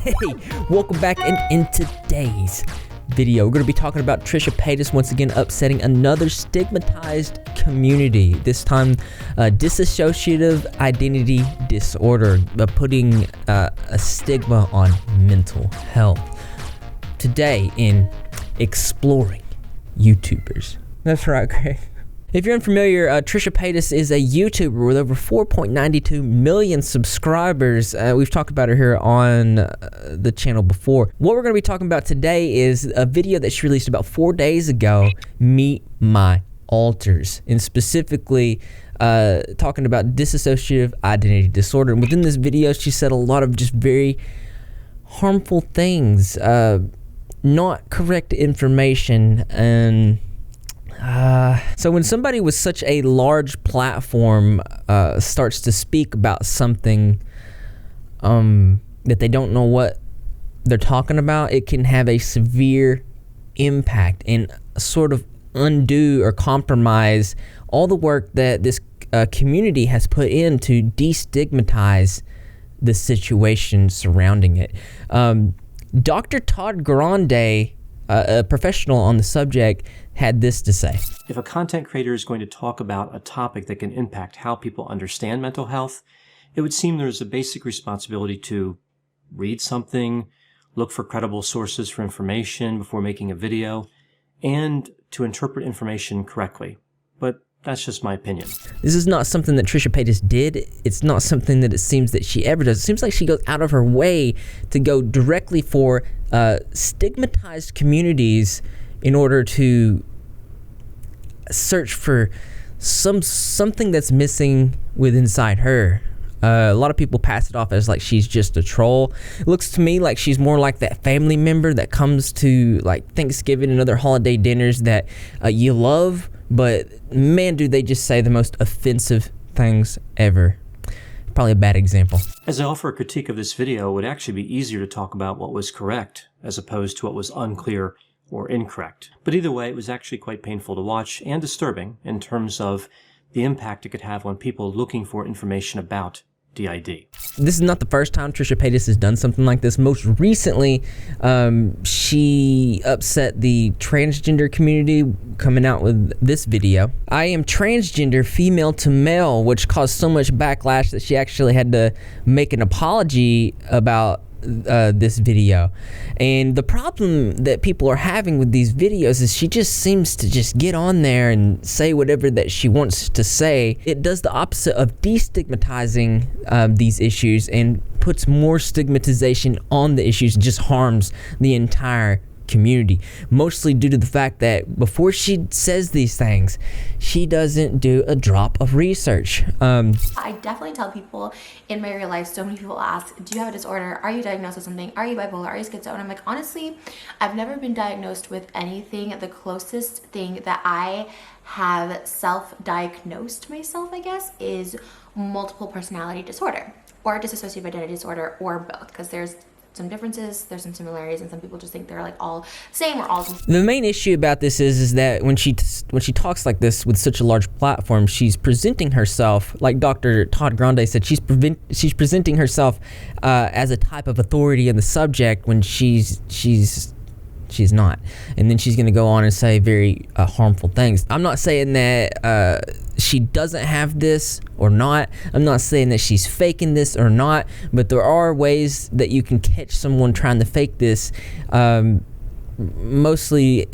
Hey, welcome back, and in today's video we're going to be talking about Trisha Paytas once again upsetting another stigmatized community, this time dissociative identity disorder, putting a stigma on mental health. Today in Exploring YouTubers. That's right, Greg. If you're unfamiliar, Trisha Paytas is a YouTuber with over 4.92 million subscribers. We've talked about her here on the channel before. What we're going to be talking about today is a video that she released about 4 days ago, Meet My Alters, and specifically talking about dissociative identity disorder. And within this video, she said a lot of just very harmful things, not correct information, and so when somebody with such a large platform starts to speak about something that they don't know what they're talking about, it can have a severe impact and sort of undo or compromise all the work that this community has put in to destigmatize the situation surrounding it. Dr. Todd Grande, a professional on the subject, had this to say. If a content creator is going to talk about a topic that can impact how people understand mental health, it would seem there's a basic responsibility to read something, look for credible sources for information before making a video, and to interpret information correctly. But that's just my opinion. This is not something that Trisha Paytas did. It's not something that it seems that she ever does. It seems like she goes out of her way to go directly for stigmatized communities in order to search for something that's missing inside her. A lot of people pass it off as like she's just a troll. It looks to me like she's more like that family member that comes to like Thanksgiving and other holiday dinners that you love, but man, do they just say the most offensive things ever. Probably a bad example. As I offer a critique of this video, it would actually be easier to talk about what was correct as opposed to what was unclear or incorrect. But either way, it was actually quite painful to watch and disturbing in terms of the impact it could have on people looking for information about DID. This is not the first time Trisha Paytas has done something like this. Most recently, she upset the transgender community coming out with this video. I am transgender, female to male, which caused so much backlash that she actually had to make an apology about this video. And the problem that people are having with these videos is she just seems to just get on there and say whatever that she wants to say. It does the opposite of destigmatizing these issues and puts more stigmatization on the issues and just harms the entire community, mostly due to the fact that before she says these things, she doesn't do a drop of research. I definitely tell people in my real life, so many people ask, do you have a disorder? Are you diagnosed with something? Are you bipolar? Are you schizo? And I'm like, honestly, I've never been diagnosed with anything. The closest thing that I have self-diagnosed myself, I guess, is multiple personality disorder or dissociative identity disorder, or both, because there's some differences, there's some similarities, and some people just think they're like all same or all. The main issue about this is that when she talks like this with such a large platform, she's presenting herself, like Dr. Todd Grande said, she's presenting herself as a type of authority in the subject when she's not. And then she's going to go on and say very harmful things. I'm not saying that she doesn't have this or not. I'm not saying that she's faking this or not, but there are ways that you can catch someone trying to fake this. Mostly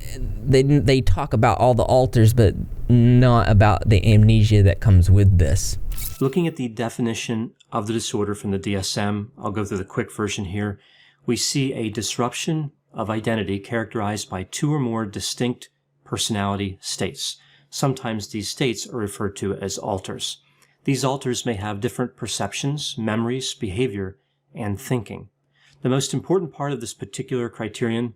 they talk about all the alters, but not about the amnesia that comes with this. Looking at the definition of the disorder from the DSM, I'll go through the quick version here. We see a disruption of identity characterized by two or more distinct personality states. Sometimes these states are referred to as alters. These alters may have different perceptions, memories, behavior, and thinking. The most important part of this particular criterion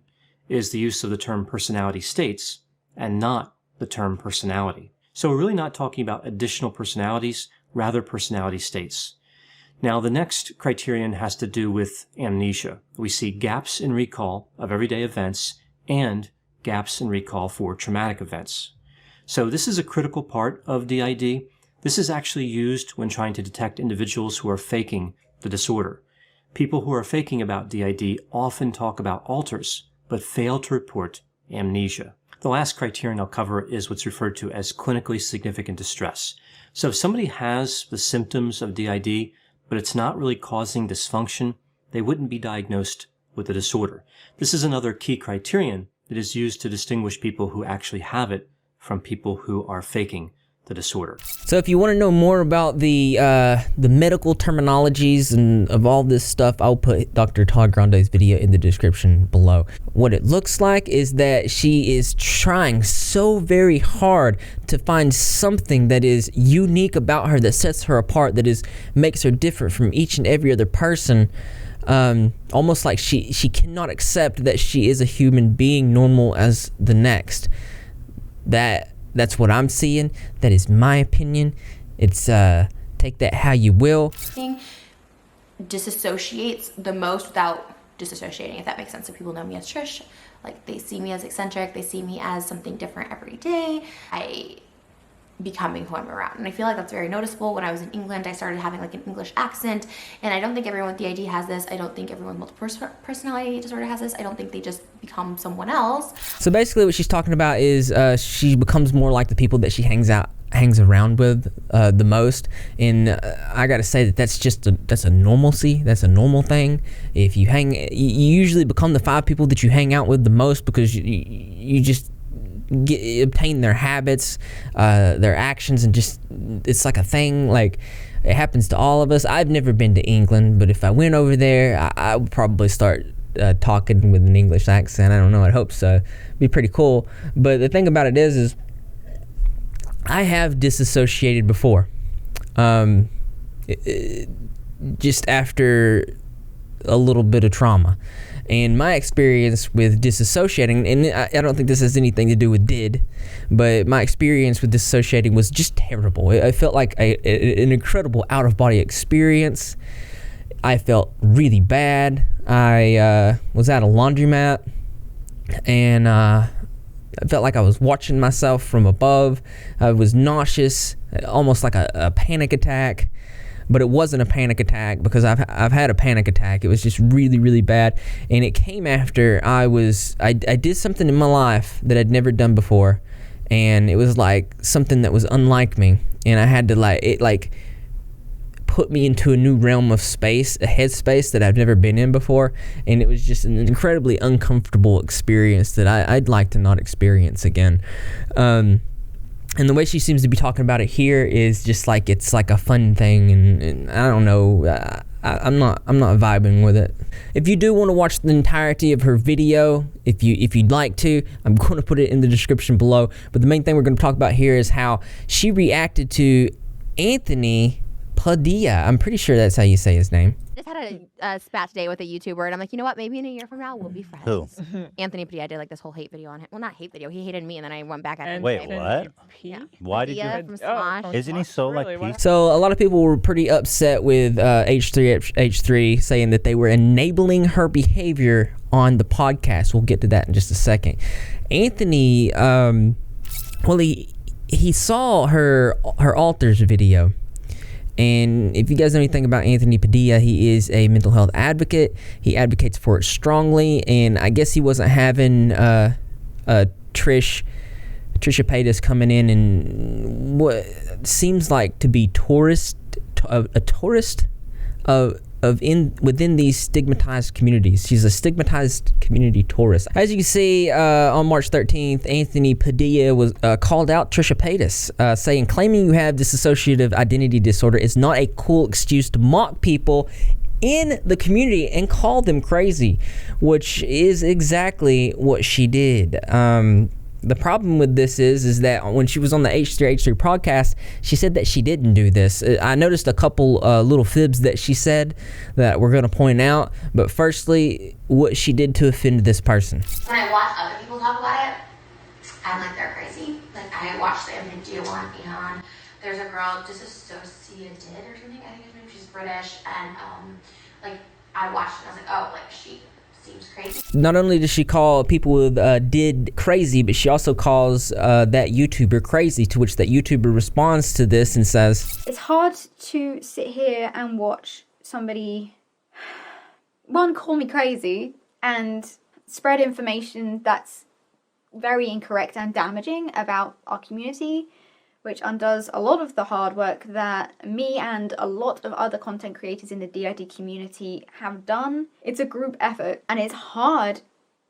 is the use of the term personality states and not the term personality. So we're really not talking about additional personalities, rather personality states. Now, the next criterion has to do with amnesia. We see gaps in recall of everyday events and gaps in recall for traumatic events. So this is a critical part of DID. This is actually used when trying to detect individuals who are faking the disorder. People who are faking about DID often talk about alters, but fail to report amnesia. The last criterion I'll cover is what's referred to as clinically significant distress. So if somebody has the symptoms of DID, but it's not really causing dysfunction, they wouldn't be diagnosed with the disorder. This is another key criterion that is used to distinguish people who actually have it from people who are faking the disorder. So if you want to know more about the medical terminologies and of all this stuff, I'll put Dr. Todd Grande's video in the description below. What it looks like is that she is trying so very hard to find something that is unique about her, that sets her apart, that makes her different from each and every other person. Almost like she cannot accept that she is a human being normal as the next. That's what I'm seeing. That is my opinion. It's take that how you will. Disassociates the most without disassociating, if that makes sense. So people know me as Trish, like they see me as eccentric, they see me as something different every day. I becoming who I'm around, and I feel like that's very noticeable. When I was in England, I started having like an English accent, and I don't think everyone with DID has this. I don't think everyone with multiple personality disorder has this. I don't think they just become someone else. So basically what she's talking about is she becomes more like the people that she hangs around with the most, and I gotta say that's a normalcy. That's a normal thing. If you you usually become the 5 people that you hang out with the most, because you just obtain their habits, their actions, and just it's like a thing. Like, it happens to all of us. I've never been to England, but if I went over there, I would probably start talking with an English accent. I don't know. I'd hope so. It'd be pretty cool. But the thing about it is I have disassociated before. Just after a little bit of trauma. And my experience with disassociating, and I don't think this has anything to do with DID, but my experience with disassociating was just terrible. I felt like an incredible out-of-body experience. I felt really bad. I was at a laundromat, and I felt like I was watching myself from above. I was nauseous, almost like a panic attack. But it wasn't a panic attack, because I've had a panic attack. It was just really, really bad. And it came after I did something in my life that I'd never done before. And it was like something that was unlike me. And I had to put me into a new realm of space, a headspace that I've never been in before. And it was just an incredibly uncomfortable experience that I'd like to not experience again. And the way she seems to be talking about it here is just like it's like a fun thing, and I don't know, I'm not vibing with it. If you do want to watch the entirety of her video, if you'd like to, I'm going to put it in the description below. But the main thing we're going to talk about here is how she reacted to Anthony Padilla. I'm pretty sure that's how you say his name. I just had a spat today with a YouTuber, and I'm like, you know what? Maybe in a year from now, we'll be friends. Who? Anthony Padilla. I did like this whole hate video on him. Well, not hate video. He hated me, and then I went back at him. Wait, what? Yeah. Why did Padilla you? from Smosh. Isn't he so like peaceful? So a lot of people were pretty upset with H3h3, saying that they were enabling her behavior on the podcast. We'll get to that in just a second. Anthony, he saw her alters video. And if you guys know anything about Anthony Padilla, he is a mental health advocate. He advocates for it strongly, and I guess he wasn't having Trisha Paytas coming in and what seems like to be a tourist within these stigmatized communities. She's a stigmatized community tourist. As you can see, on March 13th, Anthony Padilla was called out Trisha Paytas, saying claiming you have dissociative identity disorder is not a cool excuse to mock people in the community and call them crazy, which is exactly what she did. The problem with this is that when she was on the H3h3 podcast, she said that she didn't do this. I noticed a couple little fibs that she said that we're going to point out. But firstly, what she did to offend this person. When I watch other people talk about it, I'm like, they're crazy. Like, I watched the Anthony Padilla one, and there's a girl, Dissociative or something, I think her name. She's British, and I watched it, and I was like, oh, like, she seems crazy. Not only does she call people with DID crazy, but she also calls that YouTuber crazy, to which that YouTuber responds to this and says, it's hard to sit here and watch somebody one, call me crazy and spread information that's very incorrect and damaging about our community, which undoes a lot of the hard work that me and a lot of other content creators in the DID community have done. It's a group effort, and it's hard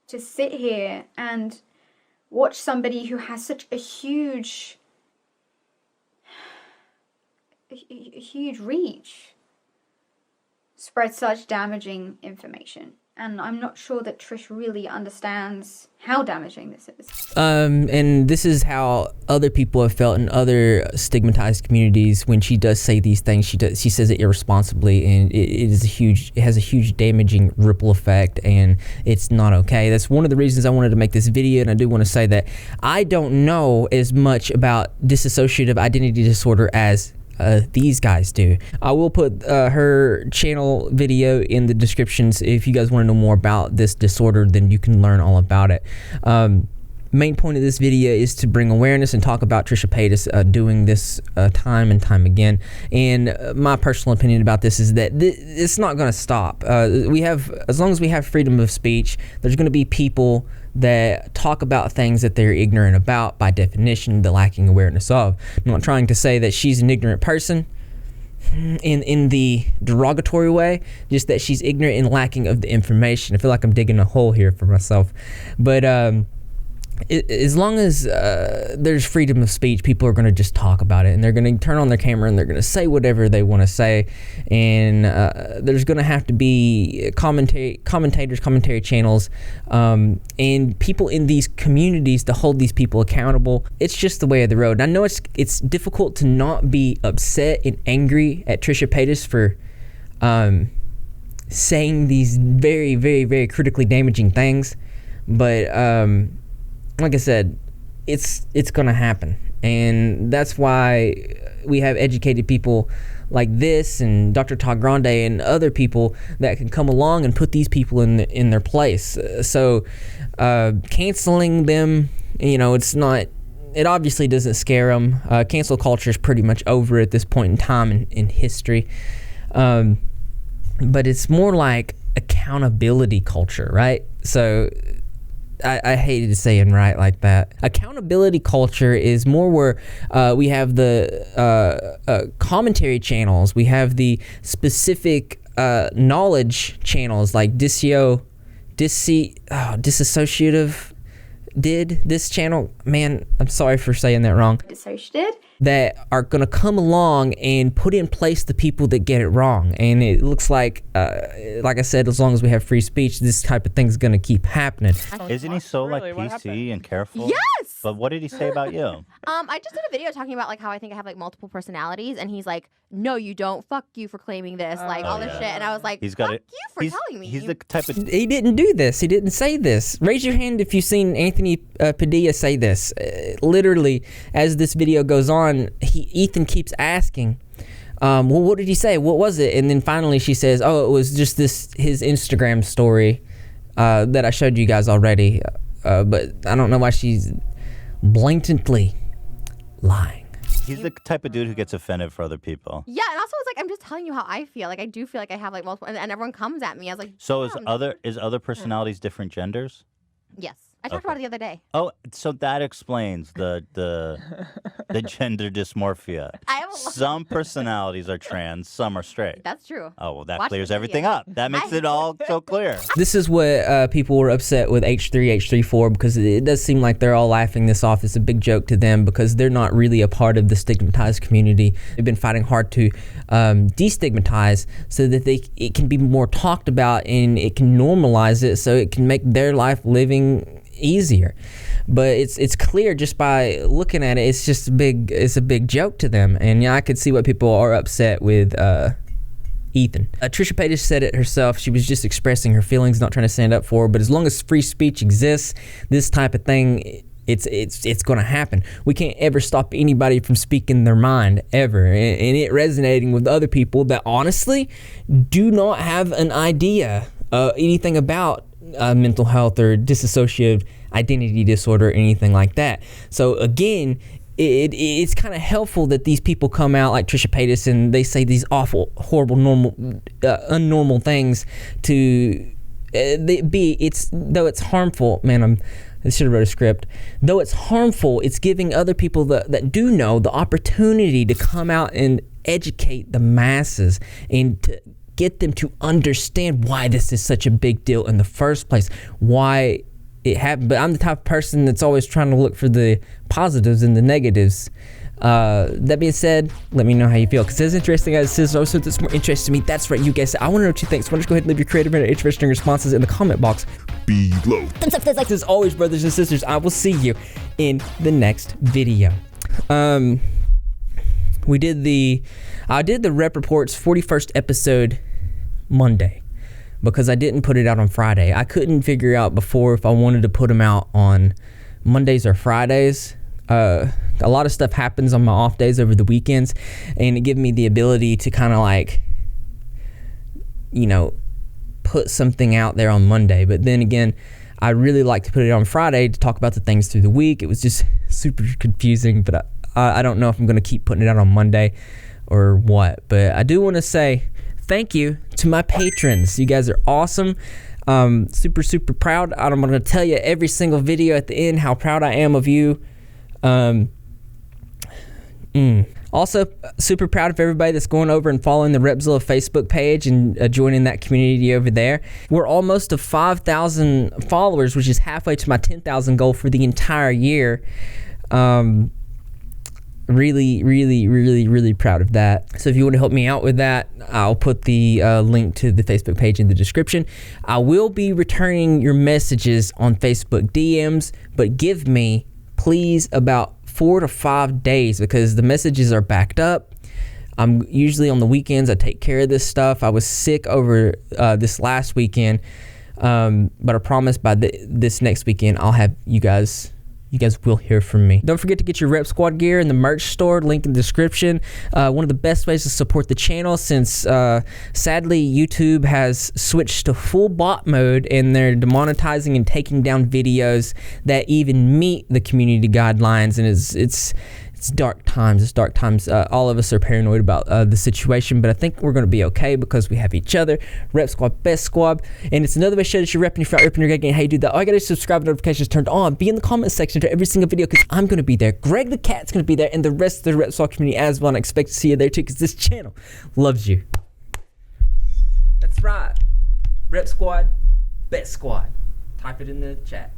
to sit here and watch somebody who has such a huge reach spread such damaging information. And I'm not sure that Trish really understands how damaging this is. And this is how other people have felt in other stigmatized communities when she does say these things. She says it irresponsibly, and it has a huge damaging ripple effect, and it's not okay. That's one of the reasons I wanted to make this video, and I do want to say that I don't know as much about dissociative identity disorder as these guys do. I will put her channel video in the descriptions if you guys want to know more about this disorder, then you can learn all about it. Main point of this video is to bring awareness and talk about Trisha Paytas doing this time and time again. And my personal opinion about this is that it's not going to stop. As long as we have freedom of speech, there's going to be people that talk about things that they're ignorant about, by definition, the lacking awareness of. I'm not trying to say that she's an ignorant person in the derogatory way, just that she's ignorant and lacking of the information. I feel like I'm digging a hole here for myself. But as long as there's freedom of speech, people are going to just talk about it, and they're going to turn on their camera and they're going to say whatever they want to say, and there's going to have to be commentary channels, and people in these communities to hold these people accountable. It's just the way of the road. And I know it's difficult to not be upset and angry at Trisha Paytas for saying these very, very, very critically damaging things, but like I said, it's gonna happen, and that's why we have educated people like this and Dr. Todd Grande and other people that can come along and put these people in their place. So canceling them, it obviously doesn't scare them. Cancel culture is pretty much over at this point in time in history, but it's more like accountability culture, right? So I hated saying right like that. Accountability culture is more where we have the commentary channels, we have the specific knowledge channels like Dissociative did this channel. Man, I'm sorry for saying that wrong. Dissociative. That are going to come along and put in place the people that get it wrong. And it looks like I said, as long as we have free speech, this type of thing is going to keep happening. Isn't he so PC and careful? Yes! But what did he say about you? I just did a video talking about how I think I have multiple personalities, and he's like, no, you don't. Fuck you for claiming this, all this shit. And I was like, fuck you for telling me. He's the type of... He didn't do this. He didn't say this. Raise your hand if you've seen Anthony Padilla say this. Literally, as this video goes on, Ethan keeps asking, well, what did he say? What was it? And then finally she says, oh, it was just his Instagram story that I showed you guys already. But I don't know why she's blatantly lying. He's the type of dude who gets offended for other people. Yeah, and also it's like, I'm just telling you how I feel. I do feel like I have multiple, and everyone comes at me. I was like, so is other personalities different genders? Yes. I talked about it the other day. Oh, so that explains the gender dysmorphia. Some personalities are trans, some are straight. That's true. Oh, well, that clears everything up. That makes it all so clear. This is what people were upset with H3h3 for, because it does seem like they're all laughing this off. It's a big joke to them because they're not really a part of the stigmatized community. They've been fighting hard to destigmatize so that it can be more talked about and it can normalize it so it can make their life living easier. But it's clear just by looking at it, it's just a big joke to them. And yeah, I could see why people are upset with Ethan. Trisha Paytas said it herself. She was just expressing her feelings, not trying to stand up for her. But as long as free speech exists, this type of thing, it's going to happen. We can't ever stop anybody from speaking their mind, ever. And it resonating with other people that honestly do not have an idea anything about mental health or dissociative identity disorder or anything like that. So again, it's kind of helpful that these people come out like Trisha Paytas and they say these awful, horrible, unnormal things to though it's harmful. Man, I should have wrote a script. Though it's harmful, it's giving other people that do know the opportunity to come out and educate the masses and to get them to understand why this is such a big deal in the first place, why it happened. But I'm the type of person that's always trying to look for the positives and the negatives. That being said, let me know how you feel, because it's interesting as it is. Also, it's more interesting to me. That's right, you guys. I want to know what you think. So why don't you go ahead and leave your creative and interesting responses in the comment box below. Thumbs up, like as always, brothers and sisters. I will see you in the next video. I did the Rep Reports 41st episode Monday because I didn't put it out on Friday. I couldn't figure out before if I wanted to put them out on Mondays or Fridays. A lot of stuff happens on my off days over the weekends, and it gave me the ability to kind of like, put something out there on Monday. But then again, I really like to put it on Friday to talk about the things through the week. It was just super confusing, but I don't know if I'm going to keep putting it out on Monday or what. But I do want to say thank you to my patrons. You guys are awesome. Super, super proud. I'm going to tell you every single video at the end how proud I am of you. Also, super proud of everybody that's going over and following the Repzilla Facebook page and joining that community over there. We're almost to 5,000 followers, which is halfway to my 10,000 goal for the entire year. Really, really, really, really proud of that. So if you want to help me out with that, I'll put the link to the Facebook page in the description. I will be returning your messages on Facebook DMs, but give me, please, about 4 to 5 days because the messages are backed up. I'm usually on the weekends. I take care of this stuff. I was sick over this last weekend, but I promise by this next weekend I'll have you guys will hear from me. Don't forget to get your Rep Squad gear in the merch store, link in the description. One of the best ways to support the channel, since sadly YouTube has switched to full bot mode and they're demonetizing and taking down videos that even meet the community guidelines, and it's dark times. It's dark times. All of us are paranoid about the situation, but I think we're going to be okay because we have each other. Rep Squad, best squad. And it's another way to show that you're repping, you're repping, you're getting. How you do that? All you got to do is subscribe, notifications turned on. Be in the comment section to every single video because I'm going to be there. Greg the Cat's going to be there, and the rest of the Rep Squad community as well. And I expect to see you there too because this channel loves you. That's right. Rep Squad, best squad. Type it in the chat.